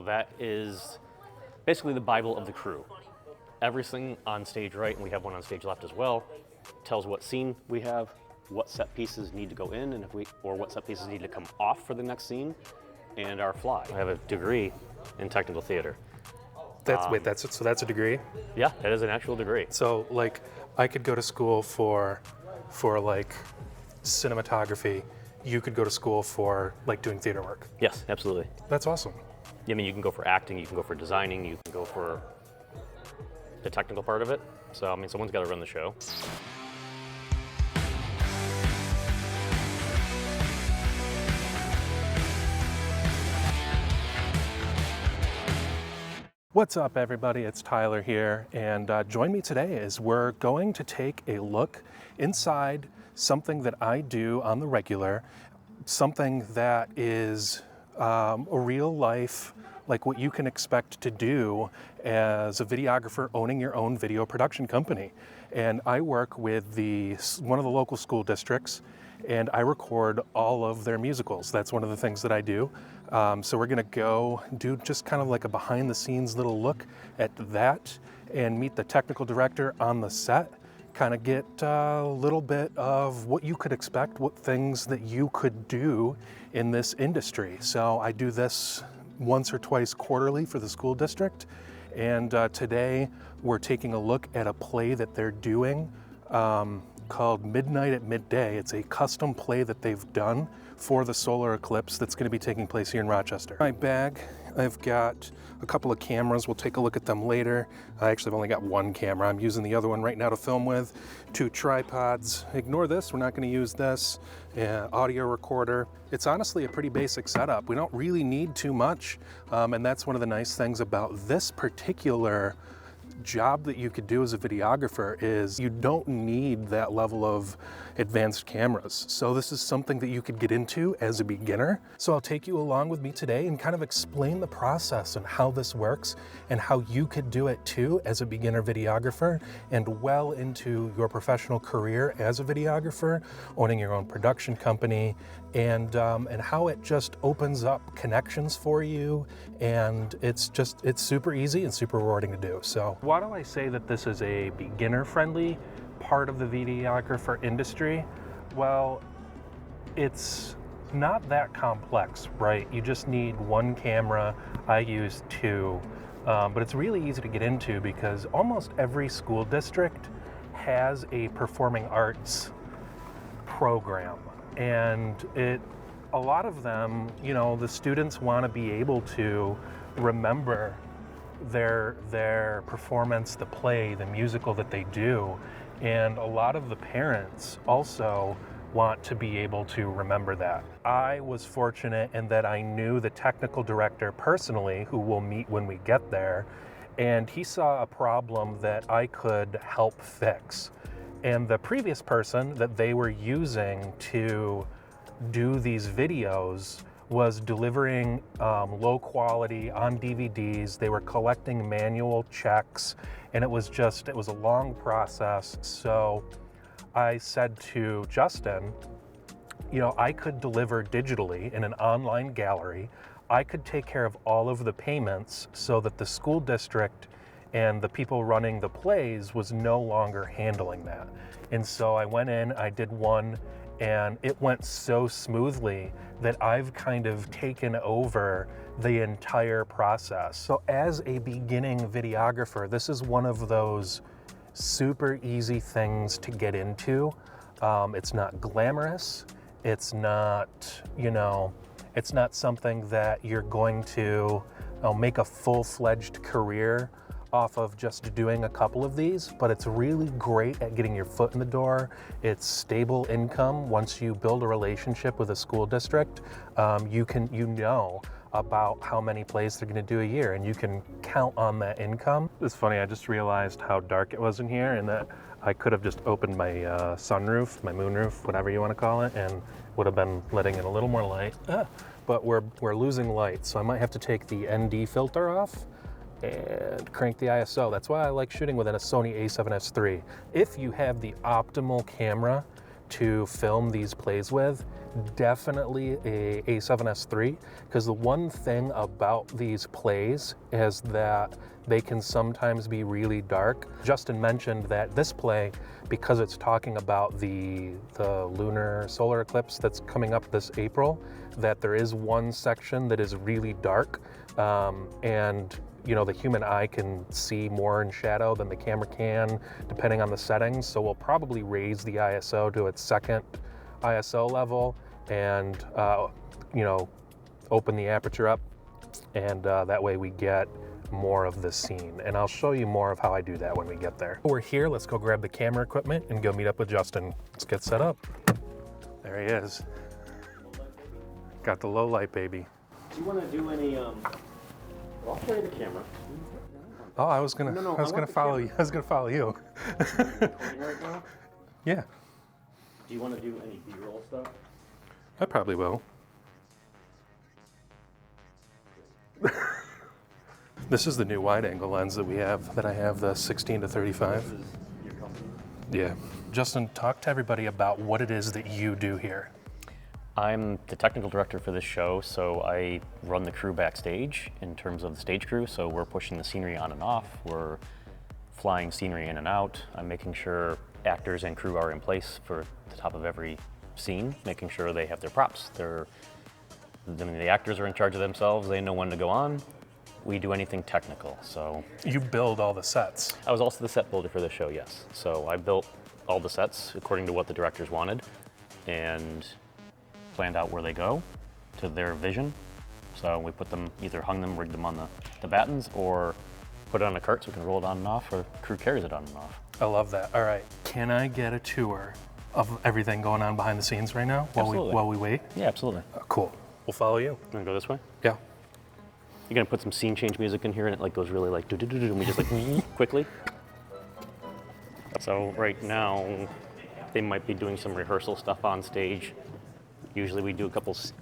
That is basically the Bible of the crew. Everything on stage right, and we have one on stage left as well, tells what scene we have, what set pieces need to go in, and or what set pieces need to come off for the next scene, and our fly. I have a degree in technical theater. So that's a degree? Yeah, that is an actual degree. So like I could go to school for like cinematography. You could go to school for like doing theater work. Yes, absolutely. That's awesome. I mean, you can go for acting, you can go for designing, you can go for the technical part of it. So, I mean, someone's got to run the show. What's up, everybody? It's Tyler here, and join me today as we're going to take a look inside something that I do on the regular, something that is a real life, like what you can expect to do as a videographer owning your own video production company. And I work with one of the local school districts, and I record all of their musicals. That's one of the things that I do. So we're gonna go do just kind of like a behind the scenes little look at that and meet the technical director on the set, kind of get a little bit of what you could expect, what things that you could do in this industry. So I do this once or twice quarterly for the school district. And today we're taking a look at a play that they're doing called Midnight at Midday. It's a custom play that they've done for the solar eclipse that's going to be taking place here in Rochester. My bag, I've got a couple of cameras. We'll take a look at them later. I actually have only got one camera. I'm using the other one right now to film with. 2 tripods. Ignore this, we're not going to use this. Audio recorder. It's honestly a pretty basic setup. We don't really need too much, and that's one of the nice things about this particular job that you could do as a videographer is you don't need that level of advanced cameras. So this is something that you could get into as a beginner. So I'll take you along with me today and kind of explain the process and how this works and how you could do it too as a beginner videographer and well into your professional career as a videographer, owning your own production company, and how it just opens up connections for you, and it's super easy and super rewarding to do. So why do I say that this is a beginner-friendly part of the videographer industry? Well, it's not that complex, right? You just need one camera. I use 2, but it's really easy to get into because almost every school district has a performing arts program. And a lot of them, you know, the students want to be able to remember their performance, the play, the musical that they do. And a lot of the parents also want to be able to remember that. I was fortunate in that I knew the technical director personally, who we'll meet when we get there, and he saw a problem that I could help fix. And the previous person that they were using to do these videos was delivering low quality on DVDs. They were collecting manual checks, and it was a long process. So I said to Justin, you know, I could deliver digitally in an online gallery. I could take care of all of the payments so that the school district and the people running the plays was no longer handling that. And so I went in, I did one, and it went so smoothly that I've kind of taken over the entire process. So as a beginning videographer, this is one of those super easy things to get into. It's not glamorous. It's not, you know, it's not something that you're going to make a full-fledged career off of just doing a couple of these, but it's really great at getting your foot in the door. It's stable income. Once you build a relationship with a school district, you know about how many plays they're gonna do a year, and you can count on that income. It's funny, I just realized how dark it was in here and that I could have just opened my sunroof, my moonroof, whatever you wanna call it, and would have been letting in a little more light. But we're losing light, so I might have to take the ND filter off and crank the ISO. That's why I like shooting with a Sony a7S III. If you have the optimal camera to film these plays with, definitely a A7S III, because the one thing about these plays is that they can sometimes be really dark. Justin mentioned that this play, because it's talking about the lunar solar eclipse that's coming up this April, that there is one section that is really dark, and you know, the human eye can see more in shadow than the camera can, depending on the settings. So we'll probably raise the ISO to its second ISO level and, you know, open the aperture up. And that way we get more of the scene. And I'll show you more of how I do that when we get there. We're here, let's go grab the camera equipment and go meet up with Justin. Let's get set up. There he is. Got the low light, baby. Do you want to do any, I'll carry the camera. Oh, I was gonna follow you. I was gonna follow you. Right now? Yeah, Do you want to do any B-roll stuff? I probably will. This is the new wide angle lens that we have, that I have, the 16 to 35. This is your company? Yeah. Justin, talk to everybody about what it is that you do here. I'm the technical director for this show, so I run the crew backstage in terms of the stage crew. So we're pushing the scenery on and off. We're flying scenery in and out. I'm making sure actors and crew are in place for the top of every scene, making sure they have their props. The actors are in charge of themselves. They know when to go on. We do anything technical, so. You build all the sets. I was also the set builder for this show, yes. So I built all the sets according to what the directors wanted and planned out where they go to their vision. So we put them, either hung them, rigged them on the battens, or put it on a cart so we can roll it on and off, or crew carries it on and off. I love that. All right, can I get a tour of everything going on behind the scenes right now while we wait? Yeah, absolutely. Cool. We'll follow you. You wanna go this way? Yeah. You're gonna put some scene change music in here and it like goes really like do-do-do-do, and we just like quickly. So right now, they might be doing some rehearsal stuff on stage. Usually we do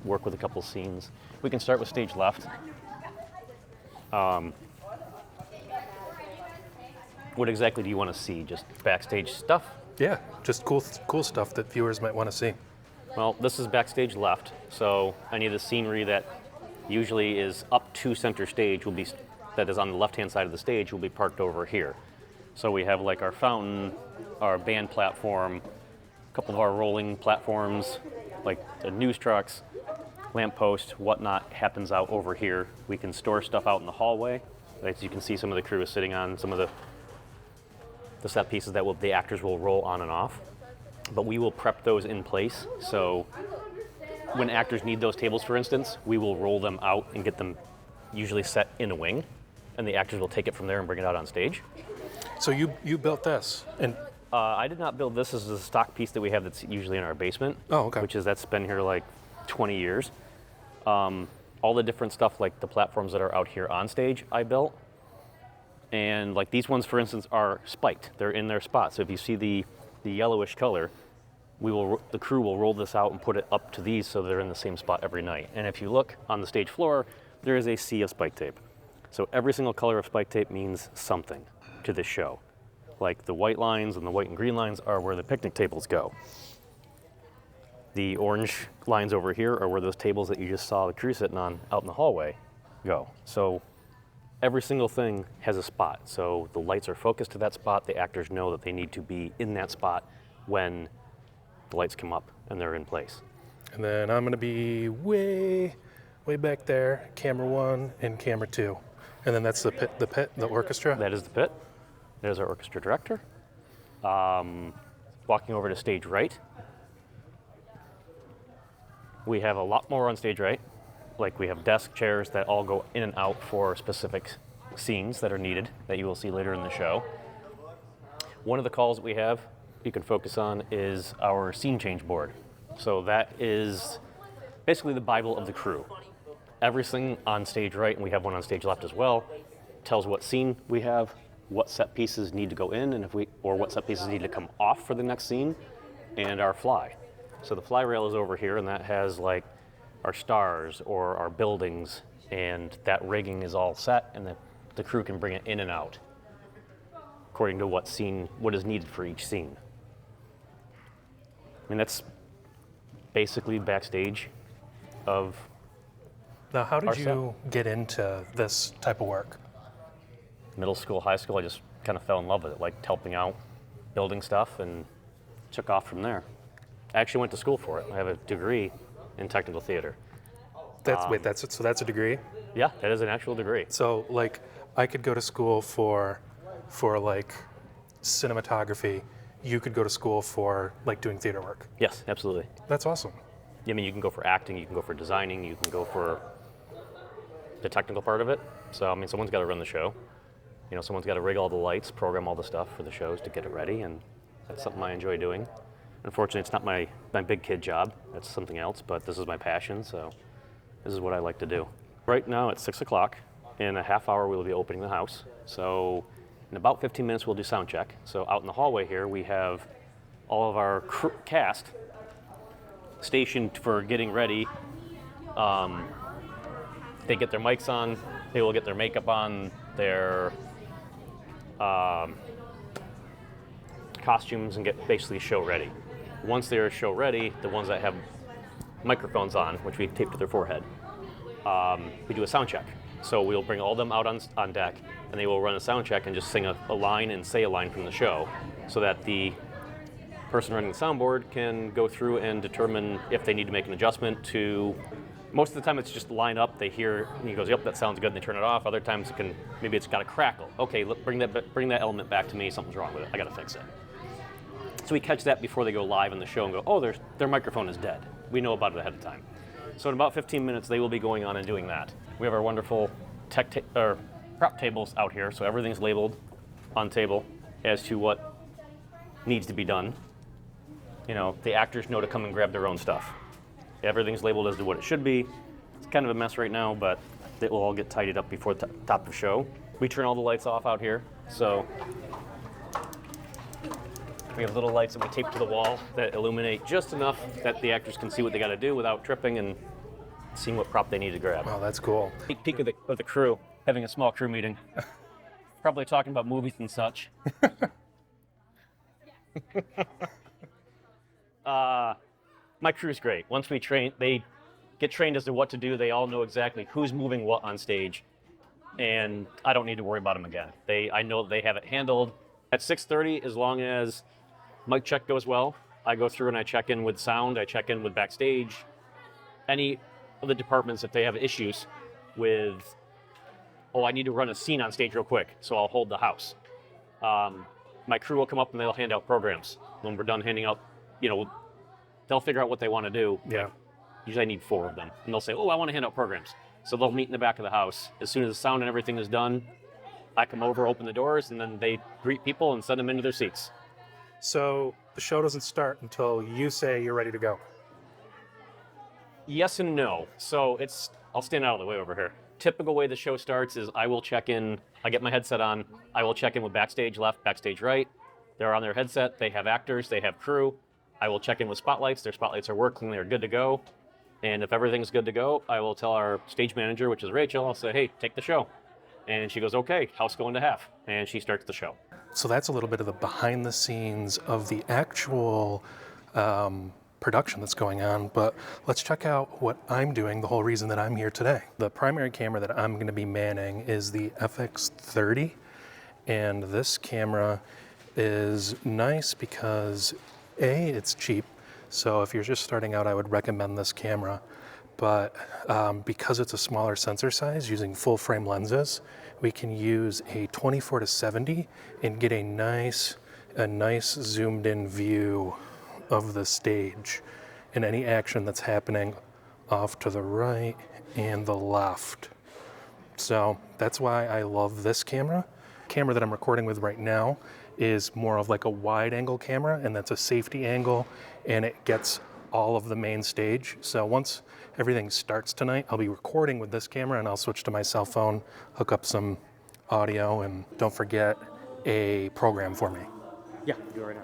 work with a couple scenes. We can start with stage left. What exactly do you want to see? Just backstage stuff? Yeah, just cool stuff that viewers might want to see. Well, this is backstage left, so any of the scenery that usually is up to center stage that is on the left-hand side of the stage will be parked over here. So we have like our fountain, our band platform, a couple of our rolling platforms, like the news trucks, lamppost, whatnot happens out over here. We can store stuff out in the hallway. As you can see, some of the crew is sitting on some of the set pieces that the actors will roll on and off. But we will prep those in place. So when actors need those tables, for instance, we will roll them out and get them usually set in a wing, and the actors will take it from there and bring it out on stage. So you built this, and I did not build this. This is a stock piece that we have that's usually in our basement. Oh, okay. That's been here like 20 years. All the different stuff, like the platforms that are out here on stage, I built. And like these ones, for instance, are spiked. They're in their spot. So if you see the yellowish color, the crew will roll this out and put it up to these so they're in the same spot every night. And if you look on the stage floor, there is a sea of spike tape. So every single color of spike tape means something to this show. Like the white lines and the white and green lines are where the picnic tables go. The orange lines over here are where those tables that you just saw the crew sitting on out in the hallway go. So every single thing has a spot. So the lights are focused to that spot. The actors know that they need to be in that spot when the lights come up and they're in place. And then I'm gonna be way back there, camera 1 and camera 2. And then that's the pit, the orchestra? That is the pit. There's our orchestra director. Walking over to stage right. We have a lot more on stage right. Like we have desk chairs that all go in and out for specific scenes that are needed that you will see later in the show. One of the calls that we have you can focus on is our scene change board. So that is basically the Bible of the crew. Everything on stage right, and we have one on stage left as well, tells what scene we have, what set pieces need to go in, and what set pieces need to come off for the next scene, and our fly. So the fly rail is over here, and that has like our stars or our buildings, and that rigging is all set, and the crew can bring it in and out according to what is needed for each scene. I mean, that's basically backstage of Now, how our did you get into this type of work? middle school, high school. I just kind of fell in love with it, liked helping out, building stuff, and took off from there. I actually went to school for it. I have a degree in technical theater. That's a degree? Yeah, that is an actual degree. So, like, I could go to school for like cinematography. You could go to school for like doing theater work. Yes, absolutely. That's awesome. I mean, you can go for acting, you can go for designing, you can go for the technical part of it. So, I mean, someone's got to run the show. You know, someone's got to rig all the lights, program all the stuff for the shows to get it ready, and that's something I enjoy doing. Unfortunately, it's not my big kid job. That's something else, but this is my passion, so this is what I like to do. Right now, it's 6 o'clock. In a half hour, we'll be opening the house. So in about 15 minutes, we'll do sound check. So out in the hallway here, we have all of our cast stationed for getting ready. They get their mics on, they will get their makeup on, their costumes, and get basically show ready. Once they're show ready, the ones that have microphones on, which we tape to their forehead, we do a sound check. So we'll bring all of them out on deck, and they will run a sound check and just sing a line and say a line from the show, so that the person running the soundboard can go through and determine if they need to make an adjustment to. Most of the time it's just line up, they hear, and he goes, yep, that sounds good, and they turn it off. Other times maybe it's got a crackle. Okay, bring that element back to me, something's wrong with it, I gotta fix it. So we catch that before they go live in the show and go, oh, their microphone is dead. We know about it ahead of time. So in about 15 minutes, they will be going on and doing that. We have our wonderful prop tables out here, so everything's labeled on table as to what needs to be done. You know, the actors know to come and grab their own stuff. Everything's labeled as to what it should be. It's kind of a mess right now, but it will all get tidied up before the top of the show. We turn all the lights off out here, so we have little lights that we tape to the wall that illuminate just enough that the actors can see what they got to do without tripping and seeing what prop they need to grab. Oh, that's cool. Sneak peek of the crew, having a small crew meeting. Probably talking about movies and such. My crew's great. Once we train, they get trained as to what to do. They all know exactly who's moving what on stage, and I don't need to worry about them again. I know they have it handled. At 6:30, as long as mic check goes well, I go through and I check in with sound, I check in with backstage, any of the departments if they have issues with, oh, I need to run a scene on stage real quick, so I'll hold the house. My crew will come up and they'll hand out programs. When we're done handing out, they'll figure out what they want to do. Yeah. Usually I need 4 of them. And they'll say, oh, I want to hand out programs. So they'll meet in the back of the house. As soon as the sound and everything is done, I come over, open the doors, and then they greet people and send them into their seats. So the show doesn't start until you say you're ready to go. Yes and no. So I'll stand out of the way over here. Typical way the show starts is I will check in, I get my headset on, I will check in with backstage left, backstage right. They're on their headset, they have actors, they have crew. I will check in with spotlights, their spotlights are working, they're good to go. And if everything's good to go, I will tell our stage manager, which is Rachel, I'll say, hey, take the show. And she goes, okay, house going to half. And she starts the show. So that's a little bit of the behind the scenes of the actual production that's going on, but let's check out what I'm doing, the whole reason that I'm here today. The primary camera that I'm going to be manning is the FX30, and this camera is nice because A, it's cheap, so if you're just starting out, I would recommend this camera, but because it's a smaller sensor size, using full frame lenses, we can use a 24-70 and get a nice zoomed in view of the stage and any action that's happening off to the right and the left. So that's why I love this camera. The camera that I'm recording with right now is more of like a wide angle camera, and that's a safety angle, and it gets all of the main stage. So once everything starts tonight, I'll be recording with this camera and I'll switch to my cell phone, hook up some audio, and don't forget a program for me. Yeah, do it right now.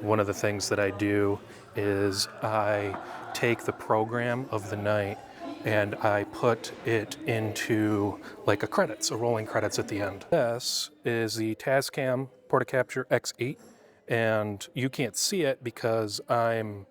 One of the things that I do is I take the program of the night and I put it into like a rolling credits at the end. This is the Tascam Portacapture X8, and you can't see it because I'm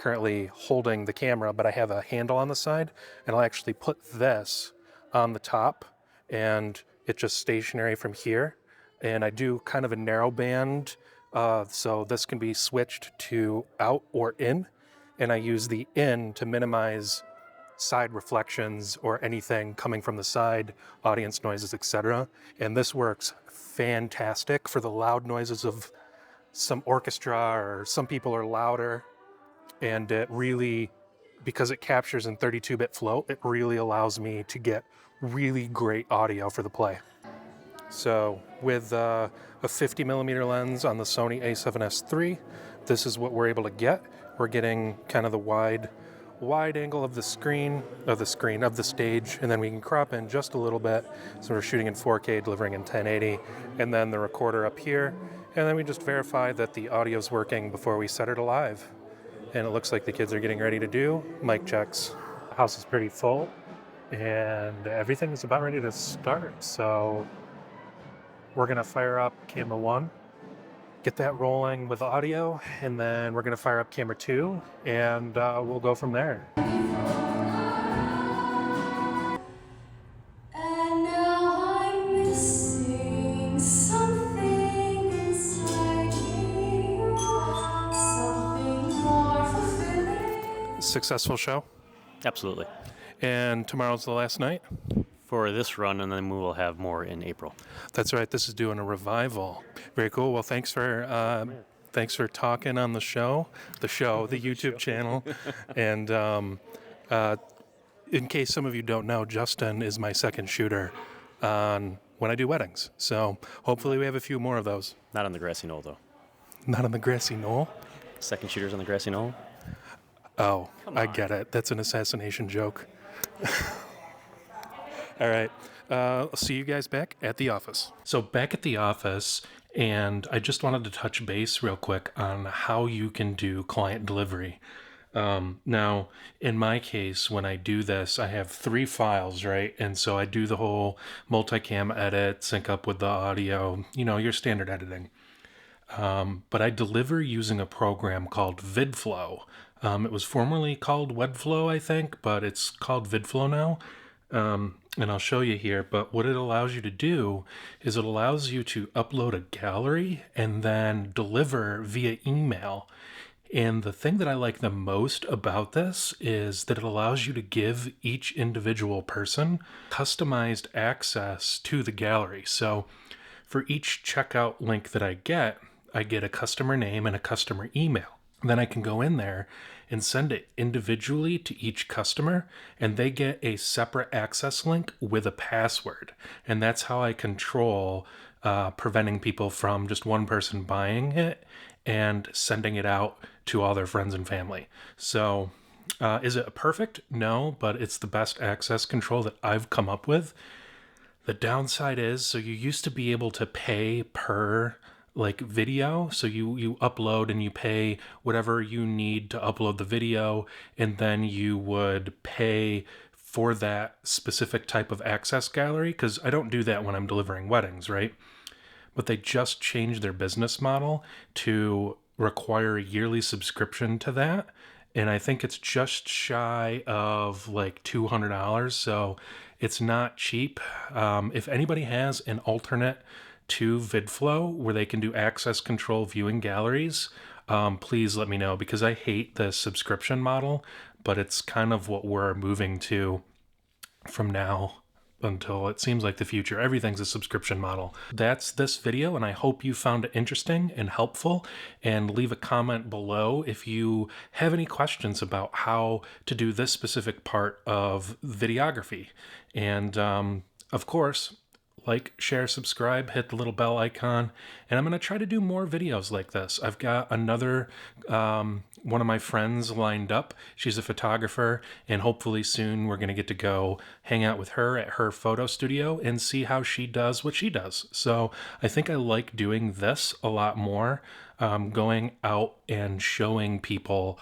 currently holding the camera, but I have a handle on the side, and I'll actually put this on the top, and it's just stationary from here. And I do kind of a narrow band, so this can be switched to out or in, and I use the in to minimize side reflections or anything coming from the side, audience noises, etc. And this works fantastic for the loud noises of some orchestra, or some people are louder, and it really, because it captures in 32-bit float, it really allows me to get really great audio for the play. So with a 50 millimeter lens on the Sony a7S III, this is what we're able to get. We're getting kind of the wide angle of the stage, and then we can crop in just a little bit. So we're shooting in 4K, delivering in 1080, and then the recorder up here. And then we just verify that the audio's working before we set it alive. And it looks like the kids are getting ready to do mic checks. The house is pretty full, and everything is about ready to start. So we're gonna fire up camera 1, get that rolling with audio, and then we're gonna fire up camera 2, and we'll go from there. Successful show, Absolutely. and tomorrow's the last night. For this run, and then we will have more in April. That's right. This is doing a revival. Very cool. Well, thanks for talking on the YouTube channel. And in case some of you don't know, Justin is my second shooter on when I do weddings. So hopefully we have a few more of those. Not on the grassy knoll, though. Not on the grassy knoll. Second shooters on the grassy knoll. Oh, I get it. That's an assassination joke. All right. I'll see you guys back at the office. So back at the office, and I just wanted to touch base real quick on how you can do client delivery. Now, in my case, when I do this, I have 3 files, right? And so I do the whole multicam edit, sync up with the audio, your standard editing. But I deliver using a program called VidFlow. It was formerly called Webflow, I think, but it's called VidFlow now. And I'll show you here, but what it allows you to do is it allows you to upload a gallery and then deliver via email. And the thing that I like the most about this is that it allows you to give each individual person customized access to the gallery. So for each checkout link that I get a customer name and a customer email. Then I can go in there and send it individually to each customer, and they get a separate access link with a password. And that's how I control preventing people from just one person buying it and sending it out to all their friends and family. So is it perfect? No, but it's the best access control that I've come up with. The downside is, so you used to be able to pay per video, so you upload and you pay whatever you need to upload the video, and then you would pay for that specific type of access gallery, because I don't do that when I'm delivering weddings, right? But they just changed their business model to require a yearly subscription to that, and I think it's just shy of $200, so it's not cheap. If anybody has an alternate to VidFlow where they can do access control viewing galleries, please let me know, because I hate the subscription model, but it's kind of what we're moving to from now until it seems like the future. Everything's a subscription model. That's this video, and I hope you found it interesting and helpful, and leave a comment below if you have any questions about how to do this specific part of videography. And of course, like, share, subscribe, hit the little bell icon, and I'm going to try to do more videos like this. I've got another one of my friends lined up. She's a photographer, and hopefully soon we're going to get to go hang out with her at her photo studio and see how she does what she does. So I think I like doing this a lot more, going out and showing people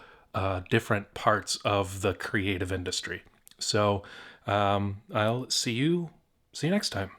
different parts of the creative industry. So I'll see you next time.